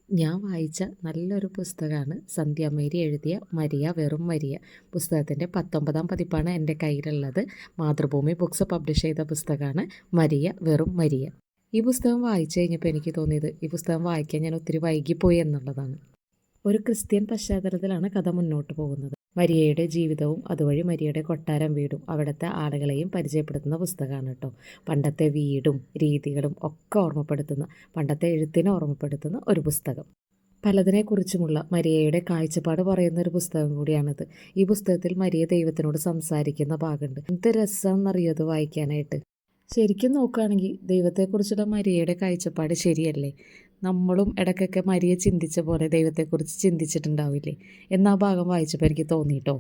ഞാൻ വായിച്ച നല്ലൊരു പുസ്തകമാണ് സന്ധ്യ മേരി എഴുതിയ മരിയ വെറും മരിയ. പുസ്തകത്തിൻ്റെ 19ാം പതിപ്പാണ് എൻ്റെ കയ്യിലുള്ളത്. മാതൃഭൂമി ബുക്സ് പബ്ലിഷ് ചെയ്ത പുസ്തകമാണ് മരിയ വെറും മരിയ. ഈ പുസ്തകം വായിച്ചു കഴിഞ്ഞപ്പോൾ എനിക്ക് തോന്നിയത് ഈ പുസ്തകം വായിക്കാൻ ഞാൻ ഒത്തിരി വൈകിപ്പോയി എന്നുള്ളതാണ്. ഒരു ക്രിസ്ത്യൻ പശ്ചാത്തലത്തിലാണ് കഥ മുന്നോട്ട് പോകുന്നത്. മരിയയുടെ ജീവിതവും അതുവഴി മരിയയുടെ കൊട്ടാരം വീടും അവിടുത്തെ ആളുകളെയും പരിചയപ്പെടുത്തുന്ന പുസ്തകമാണ് കേട്ടോ. പണ്ടത്തെ വീടും രീതികളും ഒക്കെ ഓർമ്മപ്പെടുത്തുന്ന, പണ്ടത്തെ എഴുത്തിനെ ഓർമ്മപ്പെടുത്തുന്ന ഒരു പുസ്തകം. പലതിനെക്കുറിച്ചുമുള്ള മരിയയുടെ കാഴ്ചപ്പാട് പറയുന്ന ഒരു പുസ്തകം കൂടിയാണിത്. ഈ പുസ്തകത്തിൽ മരിയ ദൈവത്തിനോട് സംസാരിക്കുന്ന ഭാഗമുണ്ട്. എന്ത് രസമെന്നറിയത് വായിക്കാനായിട്ട്. ശരിക്കും നോക്കുകയാണെങ്കിൽ ദൈവത്തെക്കുറിച്ചുള്ള മരിയയുടെ കാഴ്ചപ്പാട് ശരിയല്ലേ? നമ്മളും ഇടയ്ക്കൊക്കെ മരിയ ചിന്തിച്ച പോലെ ദൈവത്തെക്കുറിച്ച് ചിന്തിച്ചിട്ടുണ്ടാവില്ലേ എന്നാ ഭാഗം വായിച്ചപ്പോൾ എനിക്ക് തോന്നിയിട്ടോ.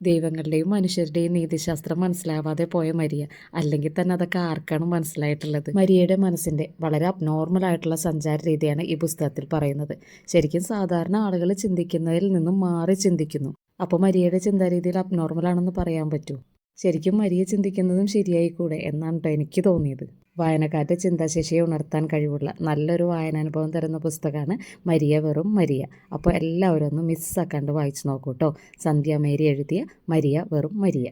ദൈവങ്ങളുടെയും മനുഷ്യരുടെയും നീതിശാസ്ത്രം മനസ്സിലാവാതെ പോയ മരിയ, അല്ലെങ്കിൽ തന്നെ അതൊക്കെ ആർക്കാണ് മനസ്സിലായിട്ടുള്ളത്? മരിയയുടെ മനസ്സിൻ്റെ വളരെ അബ്നോർമലായിട്ടുള്ള സഞ്ചാര രീതിയാണ് ഈ പുസ്തകത്തിൽ പറയുന്നത്. ശരിക്കും സാധാരണ ആളുകൾ ചിന്തിക്കുന്നതിൽ നിന്നും മാറി ചിന്തിക്കുന്നു. അപ്പോൾ മരിയയുടെ ചിന്താരീതിയിൽ അബ്നോർമലാണെന്ന് പറയാൻ പറ്റൂ? ശരിക്കും മരിയ ചിന്തിക്കുന്നതും ശരിയായിക്കൂടെ എന്നാണ് കേട്ടോ എനിക്ക് തോന്നിയത്. വായനക്കാരുടെ ചിന്താശേഷിയെ ഉണർത്താൻ കഴിവുള്ള നല്ലൊരു വായനാനുഭവം തരുന്ന പുസ്തകമാണ് മരിയ വെറും മരിയ. അപ്പോൾ എല്ലാവരും ഒന്ന് മിസ്സാക്കാണ്ട് വായിച്ചു നോക്കൂ കേട്ടോ. സന്ധ്യ മേരി എഴുതിയ മരിയ വെറും മരിയ.